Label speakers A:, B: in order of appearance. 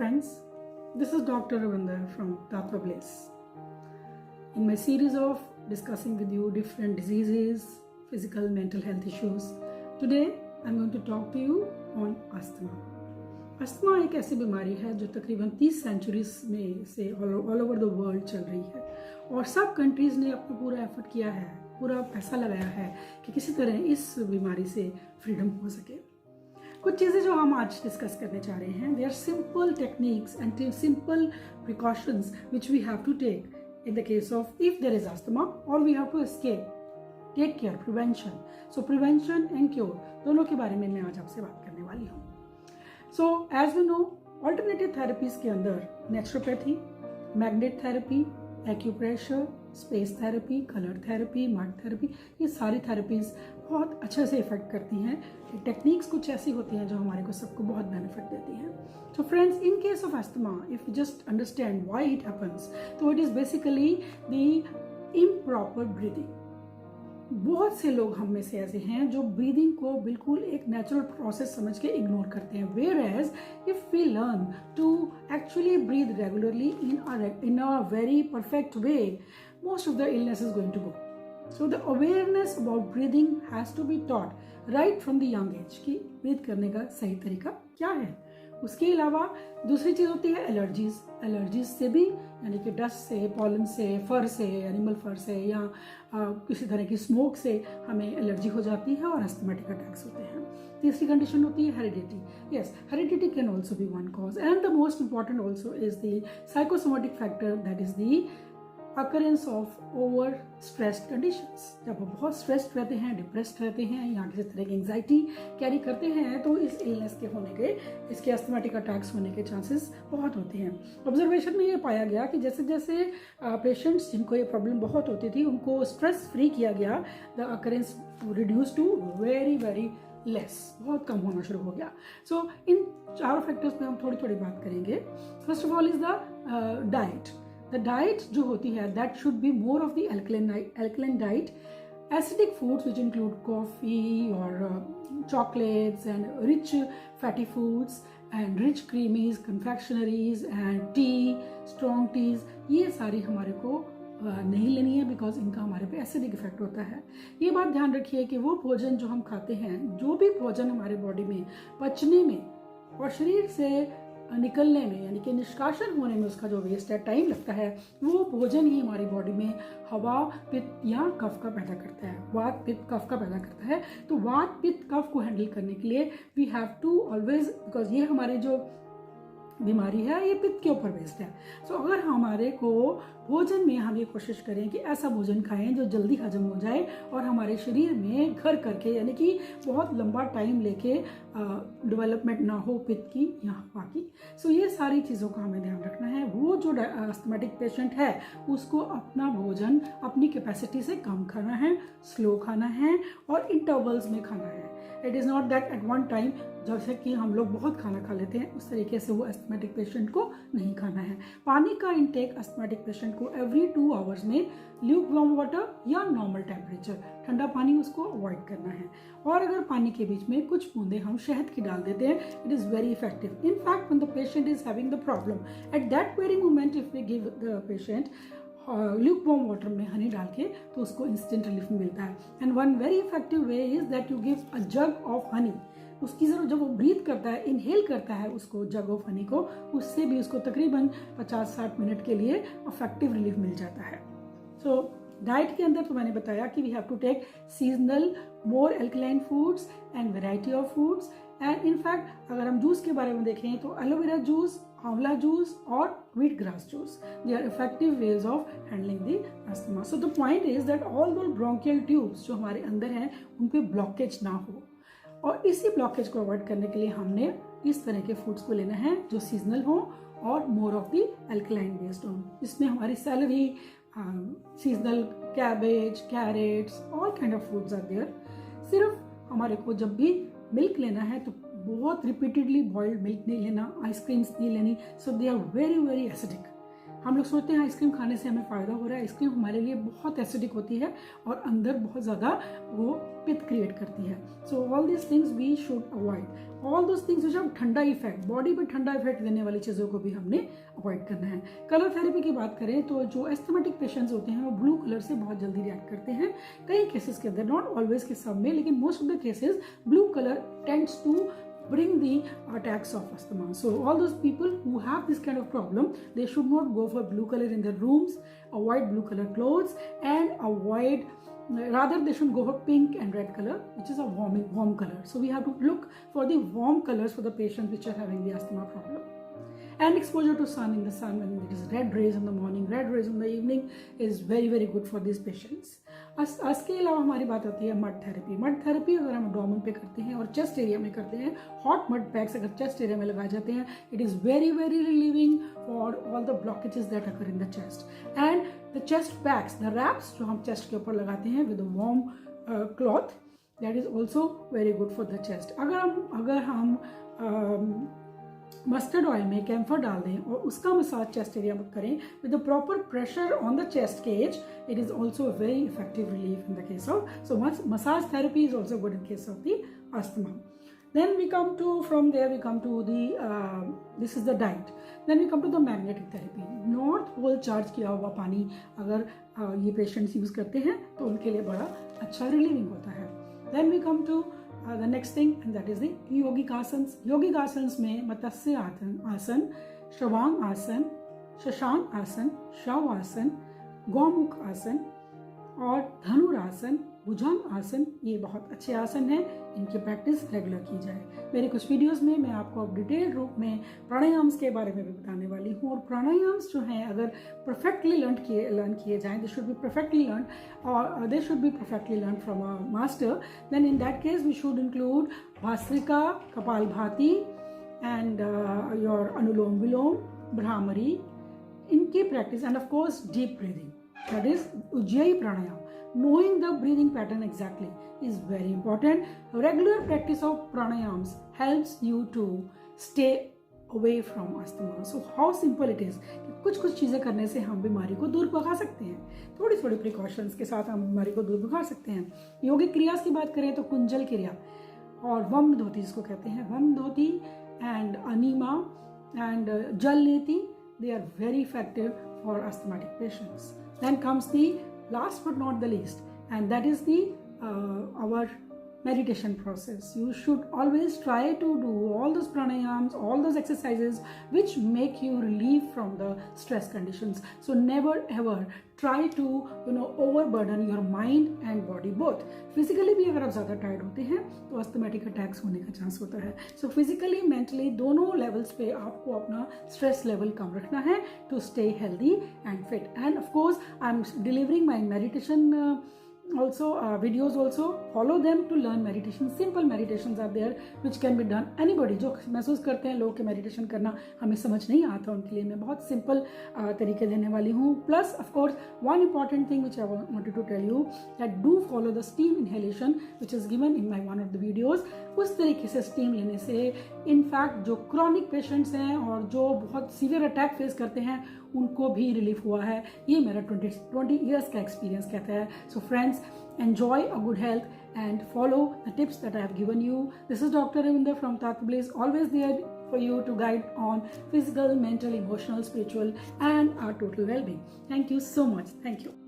A: friends, this is Dr. Ravinder from Tattva Bliss. In my series of discussing with you different diseases, physical, mental health issues, today I'm going to talk to you on asthma. Asthma एक ऐसी बीमारी है जो तकरीबन 30 centuries में से all over the world चल रही है और सब कंट्रीज ने अपना पूरा एफर्ट किया है, पूरा पैसा लगाया है कि किसी तरह इस बीमारी से फ्रीडम हो सके। कुछ चीज़ें जो हम आज डिस्कस करने जा रहे हैं, they are simple techniques and simple precautions which we have to take in the case of if there is asthma और we have to escape, take care, prevention. So prevention and cure दोनों के बारे में मैं आज आपसे बात करने वाली हूँ। So as we know, alternative therapies के अंदर naturopathy, magnet therapy, acupressure, space therapy, colour therapy, mud therapy, ये सारी थेरेपीज बहुत अच्छे से इफेक्ट करती हैं। टेक्निक्स कुछ ऐसी होती हैं जो हमारे को सबको बहुत बेनिफिट देती हैं। So friends, in case of asthma, if you just understand why it happens, तो it is basically the improper breathing. बहुत से लोग हम में से ऐसे हैं जो ब्रीदिंग को बिल्कुल एक नेचुरल प्रोसेस समझ के इग्नोर करते हैं, whereas if we learn to actually breathe regularly in a very perfect way, most of the illness is going to go. So the awareness about breathing has to be taught right from the young age कि breathe करने का सही तरीका क्या है। उसके अलावा दूसरी चीज़ होती है एलर्जीज से भी, यानी कि डस्ट से, पॉलन से, फर से, एनिमल फर से या किसी तरह की स्मोक से हमें एलर्जी हो जाती है और अस्थमेटिक अटैक्स होते हैं। तीसरी कंडीशन होती है heredity. Yes, heredity can also be one cause and the most important also is the psychosomatic factor, that is the occurrence of over stressed conditions। जब वो बहुत स्ट्रेस्ड रहते हैं, डिप्रेस्ड रहते हैं या किसी तरह की एंजाइटी कैरी करते हैं तो इस इलनेस के होने के, इसके अस्थमेटिक अटैक्स होने के चांसेस बहुत होते हैं। ऑब्जर्वेशन में ये पाया गया कि जैसे जैसे पेशेंट्स जिनको ये प्रॉब्लम बहुत होती थी उनको स्ट्रेस फ्री किया गया, the occurrence reduce to very very less, बहुत कम होना शुरू हो गया। सो इन चारों फैक्टर्स पे हम थोड़ी थोड़ी बात करेंगे। First of all is the diet. The diet जो होती है, that should be more of the alkaline diet. Acidic foods which include coffee or chocolates and rich fatty foods and rich creamies, confectionaries and tea, strong teas, ये सारी हमारे को नहीं लेनी है बिकॉज इनका हमारे पे एसिडिक इफेक्ट होता है। ये बात ध्यान रखिए कि वो भोजन जो हम खाते हैं, जो भी भोजन हमारे बॉडी में पचने में और शरीर से निकलने में, यानी कि निष्कासन होने में उसका जो वेस्ट है, टाइम लगता है, वो भोजन ही हमारी बॉडी में हवा, पित्त या कफ का पैदा करता है, वात पित्त कफ का पैदा करता है। तो वात पित्त कफ को हैंडल करने के लिए we have to always, because ये हमारे जो बीमारी है ये पित्त के ऊपर बेस्ड है। सो अगर हमारे को भोजन में हम ये कोशिश करें कि ऐसा भोजन खाएं जो जल्दी हजम हो जाए और हमारे शरीर में घर करके, यानी कि बहुत लंबा टाइम लेके डेवलपमेंट ना हो पित्त की या हवा की। सो ये सारी चीज़ों का हमें ध्यान रखना है। वो जो अस्थमेटिक पेशेंट है उसको अपना भोजन अपनी कैपेसिटी से कम खाना है, स्लो खाना है और इंटरवल्स में खाना है। It is not that at one time, जैसे कि हम लोग बहुत खाना खा लेते हैं उस तरीके से वो अस्थमेटिक पेशेंट को नहीं खाना है। पानी का इंटेक अस्थमेटिक पेशेंट को एवरी 2 आवर्स में ल्यूकवार्म वाटर या नॉर्मल टेम्परेचर, ठंडा पानी उसको अवॉइड करना है। और अगर पानी के बीच में कुछ बूंदे हम शहद की डाल देते हैं, it is very effective. In fact when the patient is having the problem, at that very moment if we give the patient lukewarm water में हनी डाल के, तो उसको इंस्टेंट रिलीफ मिलता है। And one very effective way is that you give a jug of honey. उसकी जरूरत, जब वो ब्रीथ करता है, इनहेल करता है उसको जग ऑफ हनी को, उससे भी उसको तकरीबन 50-60 मिनट के लिए अफेक्टिव रिलीफ मिल जाता है। सो डाइट के अंदर तो मैंने बताया कि we have to take seasonal more alkaline foods and variety of foods. And in fact अगर हम जूस के बारे में देखें तो एलोवेरा जूस, आंवला जूस और wheat grass juice, they are effective ways of handling the asthma. So the point is that although bronchial tubes जो हमारे अंदर हैं उन पे ब्लॉकेज ना हो, और इसी ब्लॉकेज को अवॉइड करने के लिए हमने इस तरह के फूड्स को लेना है जो सीजनल हो और more of the alkaline based हो। इसमें हमारी celery, seasonal cabbage, carrots, all kind of foods are there. सिर्फ हमारे को जब भी मिल्क लेना है तो बहुत रिपीटेडली बॉइल्ड मिल्क नहीं लेना, आइसक्रीम्स नहीं लेनी, so they are very very acidic. हम लोग सोचते हैं आइसक्रीम खाने से हमें फ़ायदा हो रहा है। आइसक्रीम हमारे लिए बहुत एसिडिक होती है और अंदर बहुत ज़्यादा वो पित्त क्रिएट करती है। So all this things we should avoid. All those things जो ठंडा इफेक्ट, बॉडी पर ठंडा इफेक्ट देने वाली चीज़ों को भी हमने अवॉइड करना है। कलर थेरेपी की बात करें तो जो एस्थमेटिक पेशेंट्स होते हैं वो ब्लू कलर से बहुत जल्दी रिएक्ट करते हैं। कई केसेस के अंदर, नॉट ऑलवेज के सब में, लेकिन most of the cases blue colour tends to bring the attacks of asthma. So all those people who have this kind of problem, they should not go for blue color in their rooms, avoid blue color clothes, and avoid, rather they should go for pink and red color, which is a warm color. So we have to look for the warm colors for the patients which are having the asthma problem. And exposure to sun in the sun, when it is red rays in the morning, red rays in the evening, is very good for these patients. इसके अलावा हमारी बात आती है mud therapy. Mud therapy अगर हम abdomen पे करते हैं और चेस्ट एरिया में करते हैं, हॉट मड पैक्स अगर चेस्ट एरिया में लगाए जाते हैं, it is very relieving for all the blockages that occur in the chest. And the chest packs, the wraps जो हम चेस्ट के ऊपर लगाते हैं with warm cloth, that is also very good for the chest. अगर हम mustard oil में camphor डाल दें और उसका मसाज चेस्ट एरिया में करें with the proper pressure on the chest cage, it is also a very effective relief in the case of, so massage therapy is also good in case of the asthma. Then we come to, from there we come to the, this is the diet. Then we come to the magnetic therapy. North pole charge किया हुआ पानी अगर ये patients use करते हैं तो उनके लिए बड़ा अच्छा relieving होता है. Then we come to the next thing, and that is the yogic asanas. Yogic asanas में मत्स्य आसन, श्रवांग आसन, शशांक आसन, शव आसन, गौमुख आसन और धनुरासन, भुजंग आसन, ये बहुत अच्छे आसन हैं। इनकी प्रैक्टिस रेगुलर की जाए। मेरे कुछ वीडियोस में मैं आपको अब डिटेल रूप में प्राणायाम्स के बारे में भी बताने वाली हूँ। और प्राणायाम्स जो हैं अगर परफेक्टली लर्न किए जाएं, they should be perfectly learn और they should be perfectly learn from a master, then in that case we should include bhastrika, kapalbhati and your anulom vilom, bhramari, इनकी practice, and of course deep breathing, that is Ujjayi pranayam. Knowing the breathing pattern exactly is very important. Regular practice of pranayams helps you to stay away from asthma. So how simple it is कि कुछ चीज़ें करने से हम बीमारी को दूर भगा सकते हैं। थोड़ी प्रिकॉशंस के साथ हम बीमारी को दूर भगा सकते हैं। योगिक क्रियास की बात करें तो कुंजल क्रिया और वम धोती जिसको कहते हैं, वम धोती एंड अनीमा एंड जल नीति, they are very effective for asthmatic patients. Then comes the last but not the least, and that is the our meditation process. You should always try to do all those pranayams, all those exercises which make you relieve from the stress conditions. So never ever try to overburden your mind and body both. Physically भी अगर आप ज़्यादा tired होते हैं तो asthmatic attacks होने का chance होता है. So physically, mentally दोनों levels पे आपको अपना stress level कम रखना है to stay healthy and fit. And of course, I'm delivering my meditation also videos also. Follow them to learn meditation. Simple meditations are there which can be done. Anybody जो महसूस करते हैं लोग के meditation करना हमें समझ नहीं आता, उनके लिए मैं बहुत सिंपल तरीके देने वाली हूँ. Plus of course one important thing which I wanted to tell you, that do follow the steam inhalation which is given in my one of the videos. उस तरीके से स्टीम लेने से इनफैक्ट जो क्रॉनिक पेशेंट्स हैं और जो बहुत सीवियर अटैक फेस करते हैं उनको भी रिलीफ हुआ है. ये मेरा 20 ईयर्स का एक्सपीरियंस कहता है. So friends, enjoy a good health and follow the tips that I have given you. This is Dr. Ravinder from Tattva Bliss, always there for you to guide on physical, mental, emotional, spiritual and our total well-being. Thank you so much. Thank you.